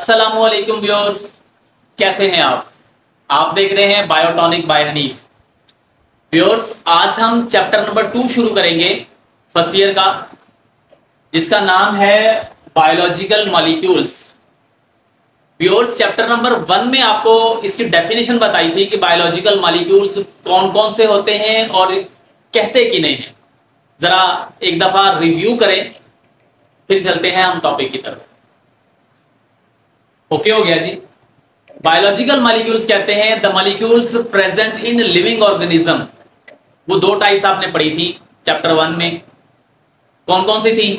अस्सलामुअलैकुम व्यूअर्स, कैसे हैं आप देख रहे हैं बायोटॉनिक बाय हनीफ। व्यूअर्स, आज हम चैप्टर नंबर 2 शुरू करेंगे फर्स्ट ईयर का, जिसका नाम है biological molecules. Viewers, chapter number 1 में आपको इसकी डेफिनेशन बताई थी कि बायोलॉजिकल मॉलिक्यूल्स कौन कौन से होते हैं और कहते कि नहीं हैं। जरा एक दफा रिव्यू करें, फिर चलते हैं हम टॉपिक की तरफ। ओके हो गया जी। बायोलॉजिकल मॉलिक्यूल्स कहते हैं the molecules present in living organism. वो दो टाइप्स आपने पढ़ी थी चैप्टर 1 में। कौन कौन सी थी?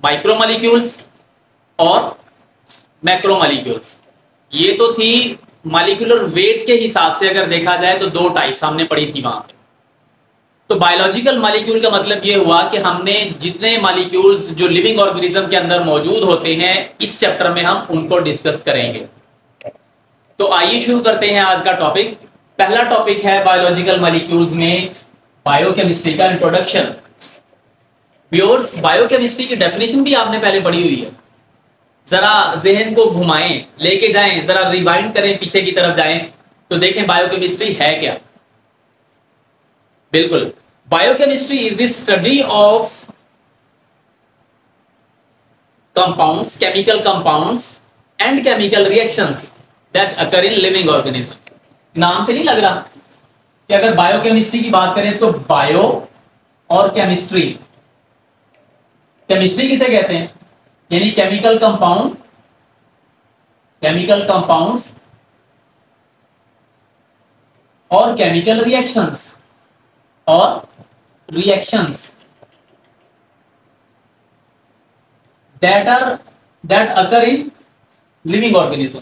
माइक्रो मॉलिक्यूल्स और मैक्रो मॉलिक्यूल्स। ये तो थी मॉलिक्यूलर वेट के हिसाब से अगर देखा जाए तो दो टाइप्स हमने पढ़ी थी वहां पे। तो बायोलॉजिकल मॉलिक्यूल का मतलब ये हुआ कि हमने जितने मॉलिक्यूल्स जो लिविंग ऑर्गेनिज्म के अंदर मौजूद होते हैं इस चैप्टर में हम उनको डिस्कस करेंगे। तो आइए शुरू करते हैं आज का टॉपिक। पहला टॉपिक है बायोलॉजिकल मॉलिक्यूल्स में बायोकेमिस्ट्री का इंट्रोडक्शन। व्यूअर्स, बायोकेमिस्ट्री की डेफिनेशन भी आपने पहले पढ़ी हुई है। जरा जहन को घुमाएं, लेके जाएं, जरा रिवाइंड करें, पीछे की तरफ जाएं तो देखें बायोकेमिस्ट्री है क्या। बिल्कुल, biochemistry is the study of compounds, chemical compounds and chemical reactions that occur in living organism. नाम से नहीं लग रहा कि अगर बायोकेमिस्ट्री की बात करें तो बायो और केमिस्ट्री। केमिस्ट्री किसे कहते हैं? यानी केमिकल कंपाउंड, केमिकल कंपाउंड्स और केमिकल रिएक्शंस और reactions that occur in living organism.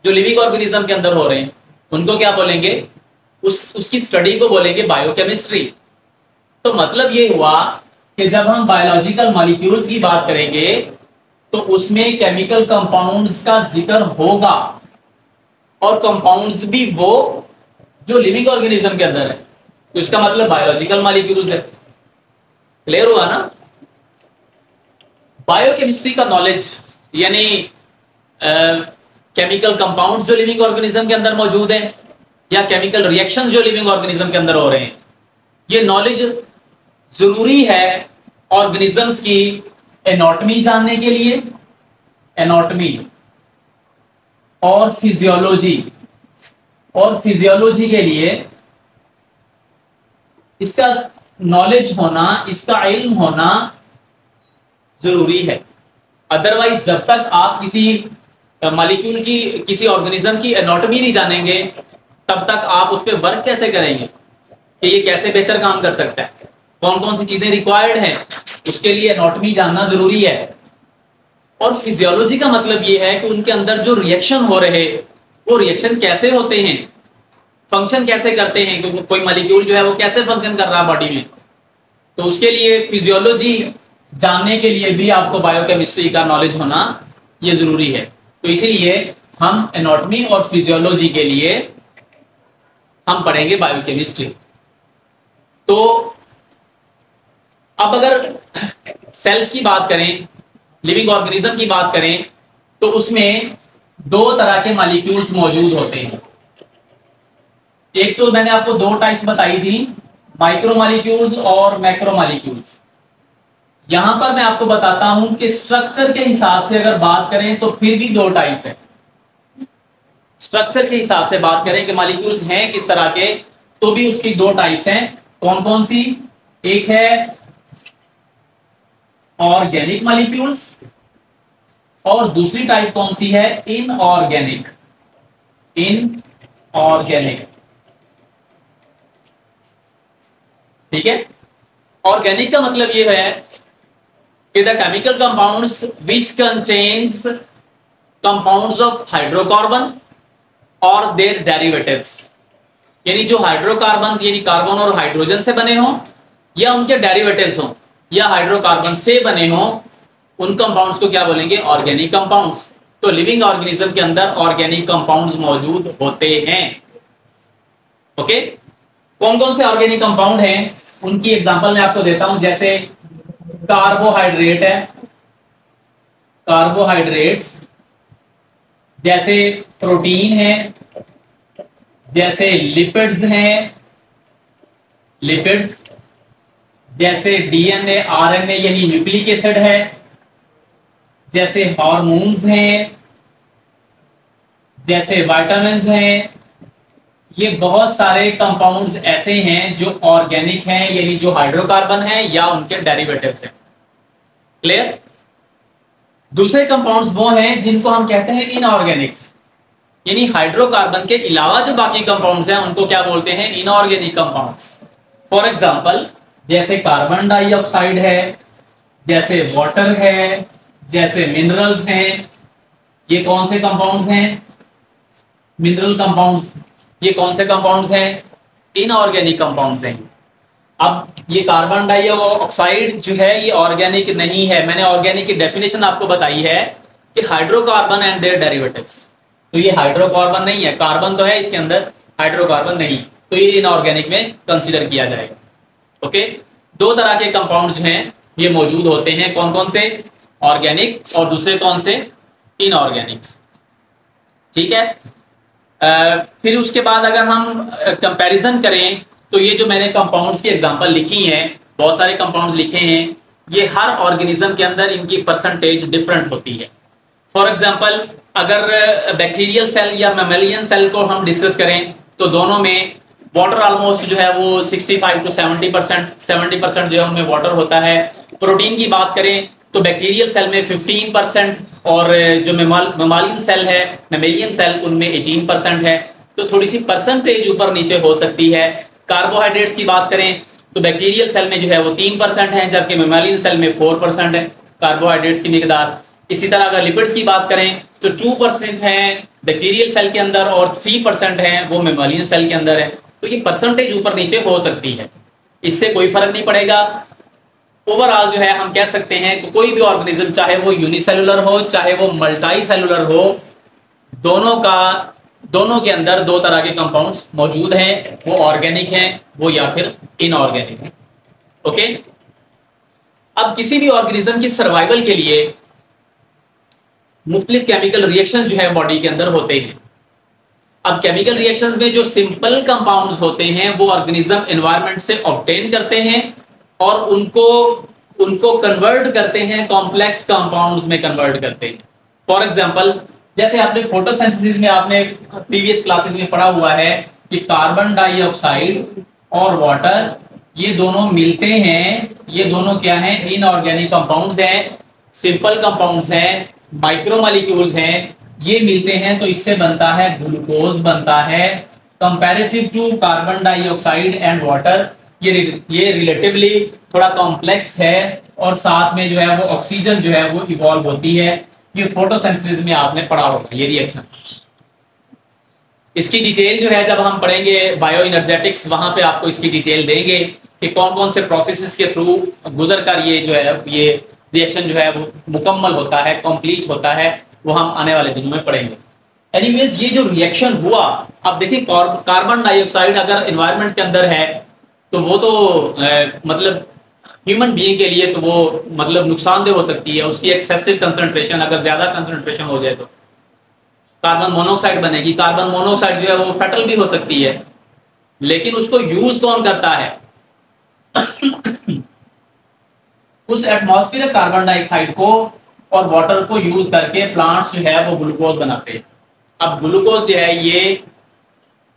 जो लिविंग ऑर्गेनिज्म के अंदर हो रहे हैं उनको क्या बोलेंगे? उसकी स्टडी को बोलेंगे बायोकेमिस्ट्री। तो मतलब ये हुआ कि जब हम बायोलॉजिकल मॉलिक्यूल्स की बात करेंगे तो उसमें केमिकल कंपाउंड्स का जिक्र होगा और कंपाउंड्स भी वो जो लिविंग ऑर्गेनिज्म के अंदर है। तो इसका मतलब बायोलॉजिकल मॉलिक्यूल्स है। क्लियर हुआ ना? बायोकेमिस्ट्री का नॉलेज यानी केमिकल कंपाउंड्स जो लिविंग ऑर्गेनिज्म के अंदर मौजूद हैं या केमिकल रिएक्शन जो लिविंग ऑर्गेनिज्म के अंदर हो रहे हैं, ये नॉलेज जरूरी है ऑर्गेनिजम्स की एनाटॉमी जानने के लिए, एनाटॉमी और फिजियोलॉजी के लिए इसका नॉलेज होना, इसका इल्म होना जरूरी है। अदरवाइज जब तक आप किसी मॉलिक्यूल की, किसी ऑर्गेनिज्म की एनाटॉमी नहीं जानेंगे तब तक आप उस पर वर्क कैसे करेंगे कि ये कैसे बेहतर काम कर सकता है, कौन कौन सी चीजें रिक्वायर्ड हैं, उसके लिए एनाटॉमी जानना जरूरी है। और फिजियोलॉजी का मतलब ये है कि उनके अंदर जो रिएक्शन हो रहे वो रिएक्शन कैसे होते हैं, फंक्शन कैसे करते हैं, क्योंकि कोई मॉलिक्यूल जो है वो कैसे फंक्शन कर रहा है बॉडी में। तो उसके लिए फिजियोलॉजी जानने के लिए भी आपको बायोकेमिस्ट्री का नॉलेज होना ये जरूरी है। तो इसीलिए हम एनाटॉमी और फिजियोलॉजी के लिए हम पढ़ेंगे बायोकेमिस्ट्री। तो अब अगर सेल्स की बात करें, लिविंग ऑर्गेनिज्म की बात करें, तो उसमें दो तरह के मॉलिक्यूल्स मौजूद होते हैं। एक तो मैंने आपको दो टाइप्स बताई थी, माइक्रो मॉलिक्यूल्स और मैक्रो मॉलिक्यूल्स। यहां पर मैं आपको बताता हूं कि स्ट्रक्चर के हिसाब से अगर बात करें तो फिर भी दो टाइप्स हैं। स्ट्रक्चर के हिसाब से बात करें कि मॉलिक्यूल्स हैं किस तरह के, तो भी उसकी दो टाइप्स हैं। कौन कौन सी? एक है ऑर्गेनिक मॉलिक्यूल्स और दूसरी टाइप कौन सी है? इनऑर्गेनिक। इनऑर्गेनिक, ठीक है। ऑर्गेनिक का मतलब यह है कि the chemical compounds which contains compounds of hydrocarbon और देयर डेरिवेटिव्स। यानी जो हाइड्रोकार्बन यानी कार्बन और हाइड्रोजन से बने हों या उनके डेरिवेटिव्स हों या हाइड्रोकार्बन से बने हों, उन कंपाउंड्स को क्या बोलेंगे? Organic compounds. तो लिविंग ऑर्गेनिज्म के अंदर ऑर्गेनिक कंपाउंड्स मौजूद होते हैं। ओके, कौन कौन से ऑर्गेनिक कंपाउंड हैं उनकी एग्जांपल मैं आपको देता हूं। जैसे कार्बोहाइड्रेट है, कार्बोहाइड्रेट्स जैसे प्रोटीन है, जैसे लिपिड्स हैं, लिपिड्स, जैसे डीएनए आरएनए यानी न्यूक्लिक एसिड है, जैसे हार्मोन्स हैं, जैसे विटामिन्स हैं। ये बहुत सारे कंपाउंड्स ऐसे हैं जो ऑर्गेनिक हैं, यानी जो हाइड्रोकार्बन हैं या उनके डेरिवेटिव्स हैं। क्लियर? दूसरे कंपाउंड्स वो हैं जिनको हम कहते हैं इनऑर्गेनिक्स, यानी हाइड्रोकार्बन के अलावा जो बाकी कंपाउंड्स हैं उनको क्या बोलते हैं? Inorganic compounds. फॉर एग्जांपल जैसे कार्बन डाइऑक्साइड है, जैसे वाटर है, जैसे मिनरल्स हैं। ये कौन से कंपाउंड्स हैं? Mineral compounds. ये कौन से कंपाउंड्स हैं? इनऑर्गेनिक कंपाउंड्स हैं। अब ये कार्बन डाइऑक्साइड जो है ये ऑर्गेनिक नहीं है। मैंने ऑर्गेनिक की डेफिनेशन आपको बताई है कि हाइड्रोकार्बन एंड देयर डेरिवेटिव्स। तो ये हाइड्रोकार्बन नहीं है, कार्बन तो है इसके अंदर, हाइड्रोकार्बन नहीं, तो ये इनऑर्गेनिक में कंसीडर किया जाएगा। ओके, दो तरह के कंपाउंड जो हैं ये मौजूद होते हैं। कौन कौन से? ऑर्गेनिक, और दूसरे कौन से? इनऑर्गेनिक्स। ठीक है। फिर उसके बाद अगर हम कंपैरिजन करें तो ये जो मैंने कंपाउंड्स की एग्जांपल लिखी हैं, बहुत सारे कंपाउंड्स लिखे हैं, ये हर ऑर्गेनिज्म के अंदर इनकी परसेंटेज डिफरेंट होती है। फॉर एग्जांपल अगर बैक्टीरियल सेल या मैमेलियन सेल को हम डिस्कस करें तो दोनों में वाटर ऑलमोस्ट जो है वो 65 टू 70% जो है उनमें वाटर होता है। प्रोटीन की बात करें तो बैक्टीरियल सेल में 15% और जो मेमालियन सेल है, मेमेलियन सेल, उनमें 18% है। तो थोड़ी सी परसेंटेज ऊपर नीचे हो सकती है। कार्बोहाइड्रेट्स की बात करें तो बैक्टीरियल सेल में जो है वो 3% है, जबकि मेमालियन सेल में 4% है कार्बोहाइड्रेट्स की मिकदार। इसी तरह अगर लिपिड्स की बात करें तो 2% है बैक्टीरियल सेल के अंदर और 3% है वो मेमालियन सेल के अंदर है। तो ये परसेंटेज ऊपर नीचे हो सकती है, इससे कोई फर्क नहीं पड़ेगा। ओवरऑल जो है हम कह सकते हैं कि कोई भी ऑर्गेनिज्म, चाहे वो यूनिसेलुलर हो चाहे वो मल्टी सेलुलर हो, दोनों के अंदर दो तरह के कंपाउंड्स मौजूद हैं, वो ऑर्गेनिक हैं वो या फिर इनऑर्गेनिक है। ओके, अब किसी भी ऑर्गेनिज्म की सर्वाइवल के लिए मुख्तलिफ केमिकल रिएक्शन जो है बॉडी के अंदर होते हैं। अब केमिकल रिएक्शंस में जो सिंपल कंपाउंड्स होते हैं वो ऑर्गेनिज्म एनवायरनमेंट से ऑब्टेन करते हैं और उनको कन्वर्ट करते हैं, कॉम्प्लेक्स कंपाउंड्स में कन्वर्ट करते हैं। फॉर एग्जांपल जैसे आपने फोटोसिंथेसिस में आपने प्रीवियस क्लासेस में पढ़ा हुआ है कि कार्बन डाइऑक्साइड और वाटर ये दोनों मिलते हैं, ये दोनों क्या हैं? इनऑर्गेनिक कंपाउंड्स हैं, सिंपल कंपाउंड्स हैं, माइक्रोमोलिक्यूल्स हैं। ये मिलते हैं तो इससे बनता है ग्लूकोज बनता है। Comparative to carbon dioxide and water ये रिलेटिवली थोड़ा कॉम्प्लेक्स है और साथ में जो है वो ऑक्सीजन जो है वो इवॉल्व होती है। ये फोटोसिंथेसिस में आपने पढ़ा होगा ये रिएक्शन। इसकी डिटेल जो है जब हम पढ़ेंगे बायो एनर्जेटिक्स, वहां पे आपको इसकी डिटेल देंगे कि कौन कौन से प्रोसेसेस के थ्रू गुजर कर ये जो है ये रिएक्शन जो है वो मुकम्मल होता है, कंप्लीट होता है, वो हम आने वाले दिनों में पढ़ेंगे। एनीवेज ये जो रिएक्शन हुआ, अब देखिए कार्बन डाइऑक्साइड अगर एनवायरनमेंट के अंदर है तो वो तो मतलब ह्यूमन बीइंग के लिए तो वो मतलब नुकसानदेह हो सकती है। उसकी एक्सेसिव कंसंट्रेशन, अगर ज्यादा कंसंट्रेशन हो जाए तो कार्बन मोनोऑक्साइड बनेगी। कार्बन मोनोऑक्साइड जो है वो फैटल भी हो सकती है, लेकिन उसको यूज कौन करता है? उस एटमॉस्फेरिक कार्बन डाइऑक्साइड को और वाटर को यूज करके प्लांट्स जो है वो ग्लूकोज बनाते हैं। अब ग्लूकोज जो है ये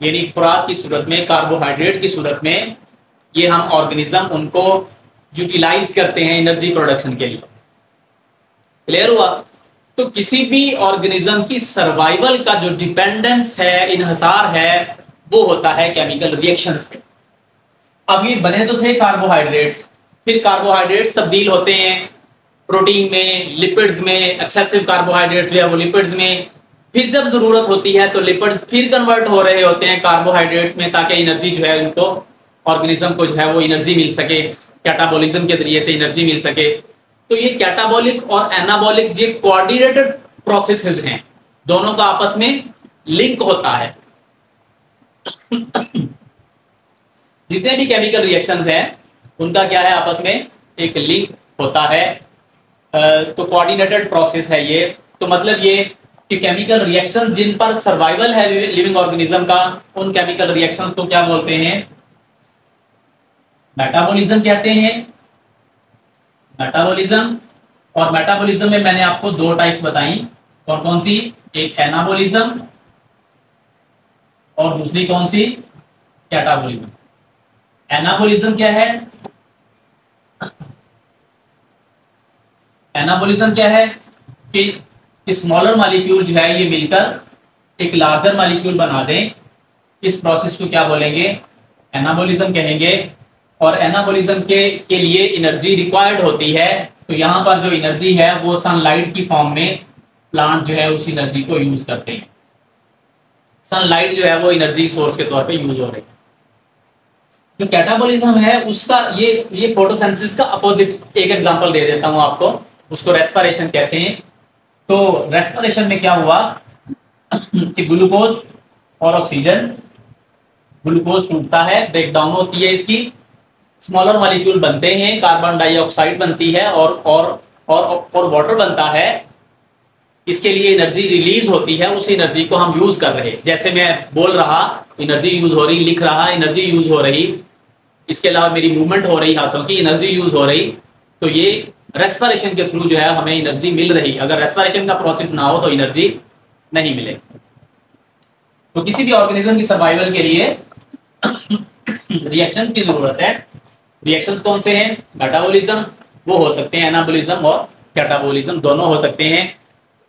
यानी खुराक की सूरत में, कार्बोहाइड्रेट की सूरत में, ये हम ऑर्गेनिज्म उनको यूटिलाइज करते हैं एनर्जी प्रोडक्शन के लिए। क्लियर हुआ? तो किसी भी ऑर्गेनिज्म की सर्वाइवल का जो डिपेंडेंस है, इन्हिसार है, वो होता है केमिकल रिएक्शंस पे। अब ये बने तो थे कार्बोहाइड्रेट्स, फिर कार्बोहाइड्रेट्स तब्दील होते हैं प्रोटीन में, लिपिड्स में, एक्सेसिव कार्बोहाइड्रेट्स जो है वो लिपिड्स में, फिर जब जरूरत होती है तो लिपिड्स फिर कन्वर्ट हो रहे होते हैं कार्बोहाइड्रेट्स में, ताकि एनर्जी जो है उनको, ऑर्गेनिज्म को जो है वो एनर्जी मिल सके, कैटाबॉलिज्म के जरिए से एनर्जी मिल सके। तो ये कैटाबॉलिक और एनाबॉलिक ये कोऑर्डिनेटेड प्रोसेसेस हैं, दोनों का आपस में लिंक होता है। जितने भी केमिकल रिएक्शंस हैं उनका क्या है? आपस में एक लिंक होता है। तो कोऑर्डिनेटेड प्रोसेस है ये। तो मतलब ये कि केमिकल रिएक्शन जिन पर सर्वाइवल है लिविंग ऑर्गेनिज्म का, उन केमिकल रिएक्शन को क्या बोलते हैं? मेटाबॉलिज्म कहते हैं। मेटाबॉलिज्म, और मेटाबॉलिज्म में मैंने आपको दो टाइप्स बताई, कौन कौन सी? एक एनाबॉलिज्म और दूसरी कौन सी? कैटाबॉलिज्म। एनाबॉलिज्म क्या है? एनाबॉलिज्म क्या है कि स्मॉलर मॉलिक्यूल जो है ये मिलकर एक लार्जर मॉलिक्यूल बना दें। इस प्रोसेस को क्या बोलेंगे? एनाबॉलिज्म कहेंगे। और एनाबॉलिज्म के लिए एनर्जी रिक्वायर्ड होती है, तो यहाँ पर जो एनर्जी है वो सनलाइट की फॉर्म में प्लांट जो है उस एनर्जी को यूज करते हैं। सनलाइट जो है वो एनर्जी सोर्स के तौर पे यूज हो रही है। जो कैटाबॉलिज्म है उसका ये फोटोसिंथेसिस का अपोजिट एक एग्जांपल दे देता हूं आपको, उसको रेस्पिरेशन कहते हैं। तो रेस्पिरेशन में क्या हुआ कि ग्लूकोज और ऑक्सीजन, ग्लूकोज टूटता है, ब्रेकडाउन होती है इसकी, स्मॉलर मॉलिक्यूल बनते हैं, कार्बन डाइऑक्साइड बनती है और वाटर बनता है। इसके लिए एनर्जी रिलीज होती है, उस एनर्जी को हम यूज कर रहे हैं। जैसे मैं बोल रहा एनर्जी यूज हो रही, लिख रहा एनर्जी यूज हो रही, इसके अलावा मेरी मूवमेंट हो रही हाथों की, एनर्जी यूज हो रही। तो ये रेस्पिरेशन के थ्रू जो है हमें एनर्जी मिल रही। अगर रेस्पिरेशन का प्रोसेस ना हो तो एनर्जी नहीं मिले। तो किसी भी ऑर्गेनिज्म की सर्वाइवल के लिए रिएक्शंस की जरूरत है। रिएक्शंस कौन से हैं? मेटाबॉलिज्म, वो हो सकते हैं एनाबॉलिज्म और कैटाबॉलिज्म, दोनों हो सकते हैं।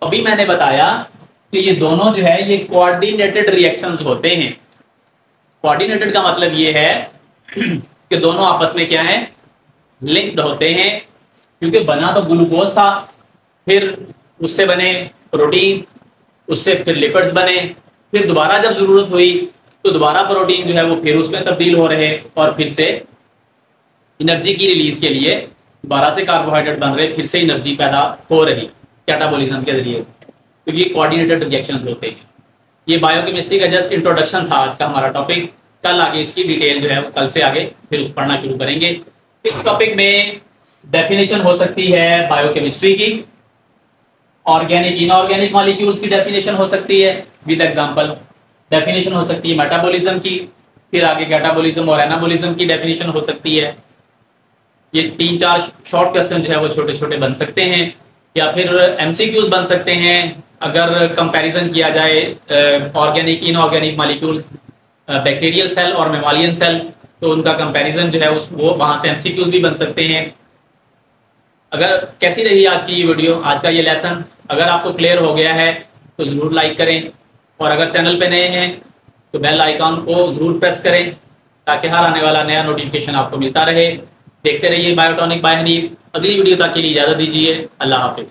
अभी मैंने बताया कि ये दोनों जो है ये कोऑर्डिनेटेड रिएक्शंस होते हैं। कोऑर्डिनेटेड का मतलब ये है कि दोनों आपस में क्या है? लिंक्ड होते हैं। क्योंकि बना तो ग्लूकोज था, फिर उससे बने प्रोटीन, उससे फिर लिपिड्स बने, फिर दोबारा जब जरूरत हुई तो दोबारा प्रोटीन जो है वो फिर उसमें तब्दील हो रहे और फिर से एनर्जी की रिलीज के लिए दोबारा से कार्बोहाइड्रेट बन रहे, फिर से एनर्जी पैदा हो रही कैटाबॉलिज्म के जरिए। तो ये कोऑर्डिनेटेड रिएक्शंस होते हैं। ये बायोकेमिस्ट्री का जस्ट इंट्रोडक्शन था आज का हमारा टॉपिक। कल आगे इसकी डिटेल जो है कल से आगे फिर उस पढ़ना शुरू करेंगे। इस टॉपिक में डेफिनेशन हो सकती है बायोकेमिस्ट्री की, ऑर्गेनिक इनऑर्गेनिक मॉलिक्यूल्स की डेफिनेशन हो सकती है विद एग्जांपल, डेफिनेशन हो सकती है मेटाबॉलिज्म की, फिर आगे कैटाबॉलिज्म और एनाबॉलिज्म की डेफिनेशन हो सकती है। ये 3-4 शॉर्ट क्वेश्चन जो है वो छोटे छोटे बन सकते हैं, या फिर एमसीक्यूज बन सकते हैं। अगर कंपैरिजन किया जाए organic inorganic molecules, bacterial cell और मेमालियन सेल, तो उनका कंपैरिजन जो है उस वो वहां से एमसीक्यूज भी बन सकते हैं। अगर कैसी रही आज की ये वीडियो, आज का ये लेसन, अगर आपको क्लियर हो गया है तो जरूर लाइक करें, और अगर चैनल पे नए हैं तो बेल आइकॉन को जरूर प्रेस करें ताकि हर आने वाला नया नोटिफिकेशन आपको मिलता रहे। देखते रहिए बायोटॉनिक बाय हनीफ। अगली वीडियो तक के लिए इजाजत दीजिए। अल्लाह हाफिज।